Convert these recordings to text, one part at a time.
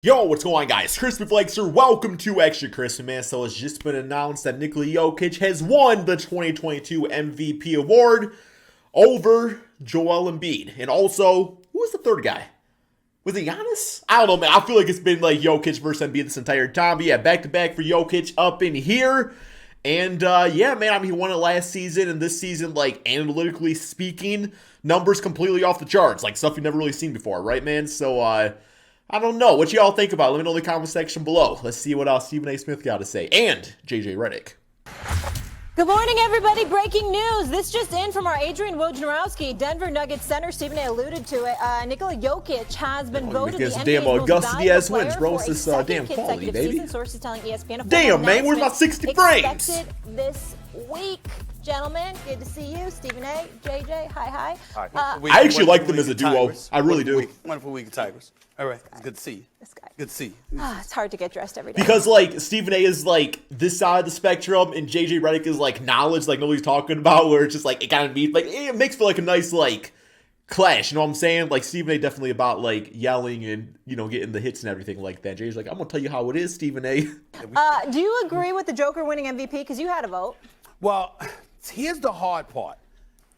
Yo, what's going on, guys? Crispy Flakes here. Welcome to Extra Crispy, man. So it's just been announced that Nikola Jokic has won the 2022 MVP award over Joel Embiid. And also, who was the third guy? Was it Giannis? I don't know, man. I feel like it's been like Jokic versus Embiid this entire time. But yeah, back-to-back for Jokic up in here. And yeah, man, I mean, he won it last season. And this season, like, analytically speaking, numbers completely off the charts. Like, stuff you've never really seen before, right, man? So, I don't know. What y'all think about it? Let me know in the comment section below. Let's see what Stephen A. Smith got to say. And JJ Redick. Good morning, everybody. Breaking news. This just in from our Adrian Wojnarowski. Denver Nuggets center, Stephen A. alluded to it. Nikola Jokic has been voted the NBA's damn most Augusta valuable Diaz player wins, bro. for It's a this second damn quality, consecutive baby. season. Sources telling ESPN. A Damn, man. Where's my 60 frames? Expected this week. Gentlemen, good to see you. Stephen A., JJ, hi. I actually like them as a duo. I really do. Wonderful week of Tigers. All right, it's good to see you. This guy. Good to see you. It's hard to get dressed every day. Because, like, Stephen A. is, like, this side of the spectrum, and JJ Redick is, like, knowledge, like, nobody's talking about, where it's just, like, it kind of means, like, it makes for, like, a nice, like, clash, you know what I'm saying? Like, Stephen A. definitely about, like, yelling and, you know, getting the hits and everything like that. JJ's like, I'm gonna tell you how it is, Stephen A. Do you agree with the Joker winning MVP? Because you had a vote. Well, here's the hard part.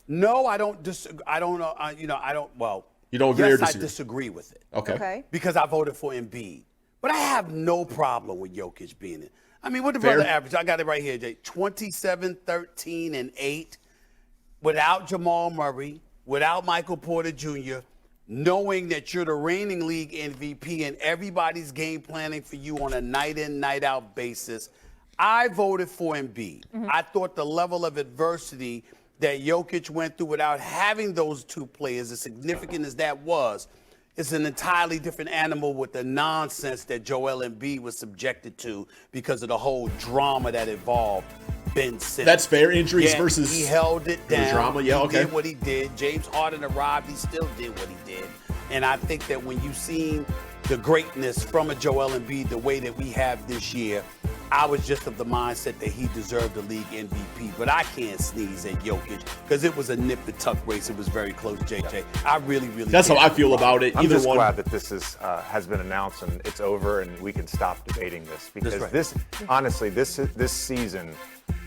No, I don't disagree. I don't know. You don't agree yes, or disagree? I disagree with it. Okay. Because I voted for Embiid. But I have no problem with Jokic being it. I mean, what the Fair. brother average? I got it right here, Jay. 27, 13, and 8 without Jamal Murray, without Michael Porter Jr., knowing that you're the reigning league MVP and everybody's game planning for you on a night-in, night-out basis. I voted for Embiid. I thought the level of adversity that Jokic went through without having those two players, as significant as that was, is an entirely different animal with the nonsense that Joel Embiid was subjected to because of the whole drama that involved Ben Simmons. That's fair. Injuries Yeah, versus he held it down. the drama. Yeah, okay. He did what he did. James Harden arrived. He still did what he did. And I think that when you've seen the greatness from a Joel Embiid the way that we have this year, I was just of the mindset that he deserved the league MVP. But I can't sneeze at Jokic because it was a nip-and-tuck race. It was very close, JJ. I really That's how can't. I feel about it. I'm Either just one. glad that this has been announced and it's over and we can stop debating this because That's right. this season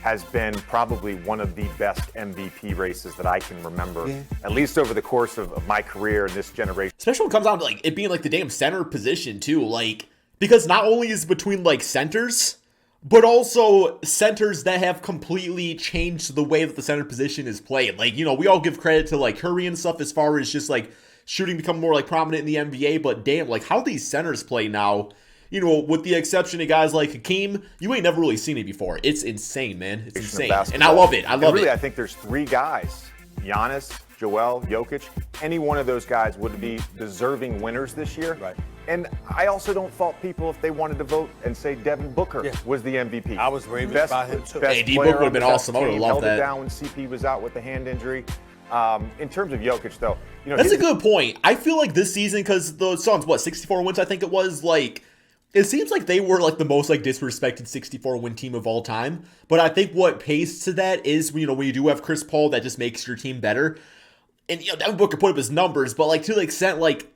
has been probably one of the best MVP races that I can remember, at least over the course of my career in this generation. Especially when it comes down to, like, it being, like, the damn center position, too. Like, because not only is it between, like, centers, but also centers that have completely changed the way that the center position is played. Like, you know, we all give credit to, like, Curry and stuff as far as just, like, shooting become more, like, prominent in the NBA, but damn, like, how these centers play now, you know, with the exception of guys like Hakeem, you ain't never really seen it before. It's insane, man. It's insane. And I love it. I love it. I think there's three guys, Giannis, Joel, Jokic. Any one of those guys would be deserving winners this year. Right. And I also don't fault people if they wanted to vote and say Devin Booker was the MVP. I was raving best, about him, too. Best Hey, D player Book would've on been the best awesome. I would've team, loved held that. it down when CP was out with the hand injury. In terms of Jokic, though, you know, That's a good point. I feel like this season, because the Suns, 64 wins, I think it was, like, it seems like they were, like, the most, like, disrespected 64-win team of all time. But I think what pays to that is, you know, when you do have Chris Paul, that just makes your team better. And, you know, Devin Booker put up his numbers, but, like, to the extent, like,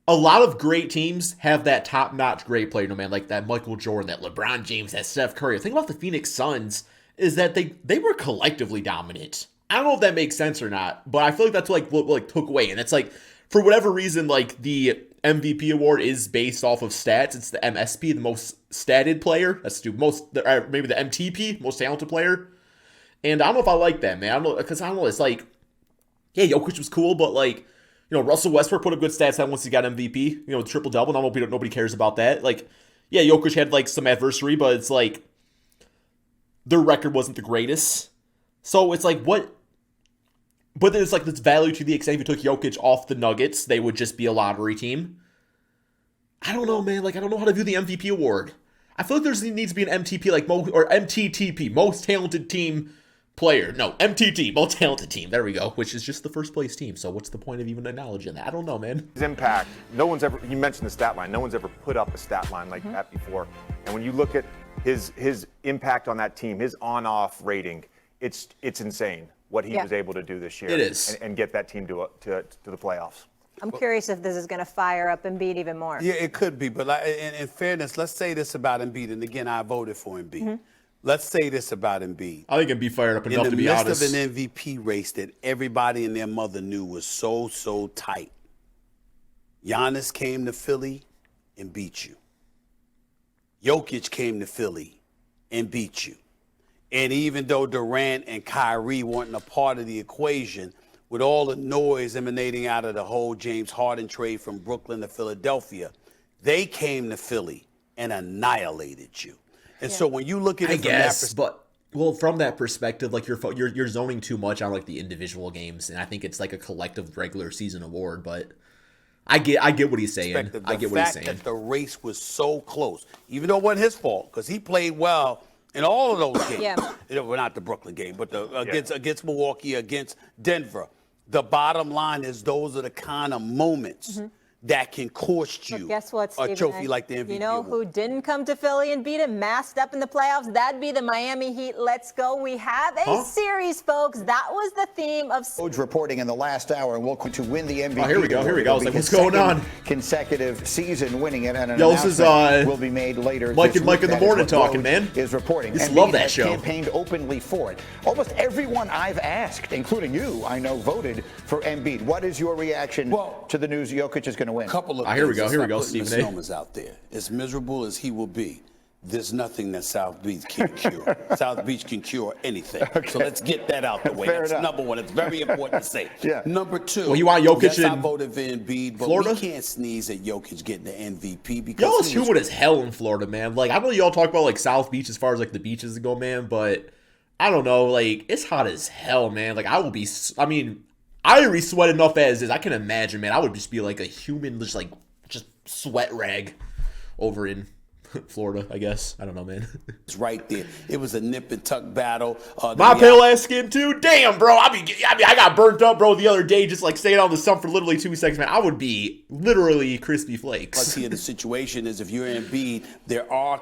a lot of great teams have that top-notch great player, man, like that Michael Jordan, that LeBron James, that Steph Curry. The thing about the Phoenix Suns is that they were collectively dominant. I don't know if that makes sense or not, but I feel like that's what took away. And it's like, for whatever reason, like, the MVP award is based off of stats. It's the MSP, the most statted player. That's maybe the MTP, most talented player. And I don't know if I like that, man. I don't know. It's like, yeah, Jokic was cool, but, like, you know, Russell Westbrook put up good stats once he got MVP. You know, triple-double. Nobody cares about that. Like, yeah, Jokic had, like, some adversity, but it's like, their record wasn't the greatest. So it's like, what? But there's, like, this value to the extent if you took Jokic off the Nuggets, they would just be a lottery team. I don't know, man. Like, I don't know how to view the MVP award. I feel like there needs to be an MTP, like, or MTTP, most talented team player. No, MTT, most talented team. There we go. Which is just the first place team. So what's the point of even acknowledging that? I don't know, man. His impact, no one's ever, you mentioned the stat line, no one's ever put up a stat line like that before. And when you look at his impact on that team, his on-off rating, it's insane what he was able to do this year. It is. And get that team to the playoffs. I'm curious if this is going to fire up Embiid even more. Yeah, it could be. But in fairness, let's say this about Embiid. And again, I voted for Embiid. Mm-hmm. Let's say this about Embiid. I think Embiid fired up enough to be honest. In the midst of an MVP race that everybody and their mother knew was so tight, Giannis came to Philly and beat you. Jokic came to Philly and beat you. And even though Durant and Kyrie weren't a part of the equation, with all the noise emanating out of the whole James Harden trade from Brooklyn to Philadelphia, they came to Philly and annihilated you. And so when you look at it from that perspective, well, from that perspective, like you're zoning too much on like the individual games, and I think it's like a collective regular season award. But I get what he's saying. I get what he's saying. The fact that the race was so close, even though it wasn't his fault, because he played well in all of those games. Yeah. Well, not the Brooklyn game, but against Milwaukee, against Denver. The bottom line is those are the kind of moments that can cost you guess what, a trophy like the MVP. You know award. who didn't come to Philly and beat him, masked up in the playoffs? That'd be the Miami Heat. Let's go. We have a series, folks. That was the theme of reporting in the last hour, and we'll to win the MVP. Oh, here we go. I was like, what's going on? Consecutive season winning it, and an this is will be made later. Mike in the morning talking, man. Is reporting. Just love that show. Campaigned openly for it. Almost everyone I've asked, including you, I know, voted for Embiid. What is your reaction to the news Jokic is going to win? Couple of Here we go, Stephen A. out there. As miserable as he will be, there's nothing that South Beach can cure. South Beach can cure anything. Okay. So let's get that out the way. That's number one. It's very important to say. Number two. Well, you want Jokic I voted for Embiid, but Florida? we can't sneeze at Jokic getting the MVP because y'all is humid as hell in Florida, man. Like I know y'all talk about like South Beach as far as like the beaches go, man, but I don't know. Like it's hot as hell, man. Like I already sweat enough as is. I can imagine, man. I would just be like a human, just sweat rag over in Florida, I guess. I don't know, man. It's right there. It was a nip and tuck battle. My pale ass skin too. Damn, bro. I got burnt up, bro, the other day just like staying on the sun for literally 2 seconds, man. I would be literally crispy flakes. Plus here the situation is if you're Embiid, there are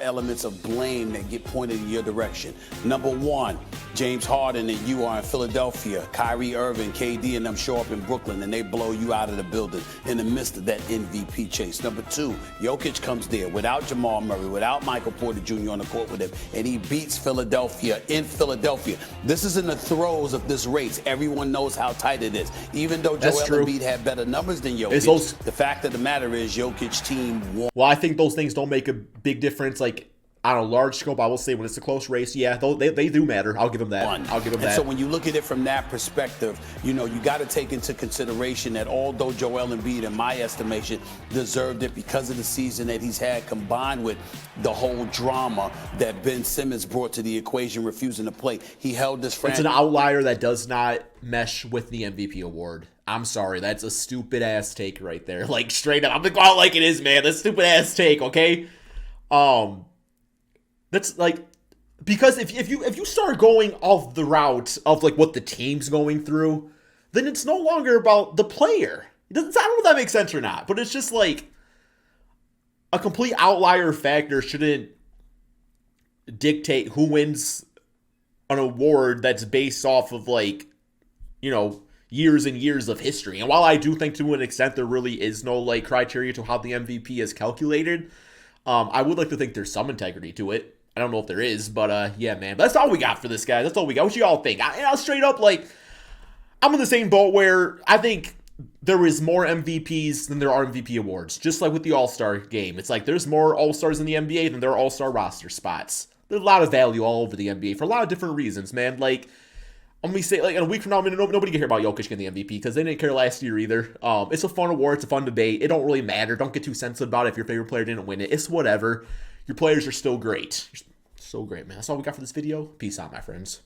elements of blame that get pointed in your direction. Number one, James Harden and you are in Philadelphia. Kyrie Irving, KD and them show up in Brooklyn and they blow you out of the building in the midst of that MVP chase. Number two, Jokic comes there without Jamal Murray, without Michael Porter Jr. on the court with him, and he beats Philadelphia in Philadelphia. This is in the throes of this race. Everyone knows how tight it is. Even though Joel Embiid had better numbers than Jokic, the fact of the matter is Jokic's team won. Well, I think those things don't make a big difference. Like, on a large scope, I will say when it's a close race, yeah, they do matter. I'll give them that. So when you look at it from that perspective, you got to take into consideration that although Joel Embiid, in my estimation, deserved it because of the season that he's had combined with the whole drama that Ben Simmons brought to the equation, refusing to play, he held this franchise. It's an outlier that does not mesh with the MVP award. I'm sorry, that's a stupid-ass take right there. Like, straight up. I'm going to call it like it is, man. That's a stupid-ass take, okay? That's like, because if you start going off the route of like what the team's going through, then it's no longer about the player. I don't know if that makes sense or not, but it's just like a complete outlier factor shouldn't dictate who wins an award that's based off of like, years and years of history. And while I do think to an extent there really is no like criteria to how the MVP is calculated, I would like to think there's some integrity to it. I don't know if there is, but yeah, man. That's all we got for this guy. That's all we got. What you all think? I'll straight up, like, I'm in the same boat where I think there is more MVPs than there are MVP awards. Just like with the All-Star game. It's like there's more All-Stars in the NBA than there are All-Star roster spots. There's a lot of value all over the NBA for a lot of different reasons, man. Like, let me say, like, in a week from now, nobody can hear about Jokic getting the MVP because they didn't care last year either. It's a fun award. It's a fun debate. It don't really matter. Don't get too sensitive about it if your favorite player didn't win it. It's whatever. Your players are still great. You're so great, man. That's all we got for this video. Peace out, my friends.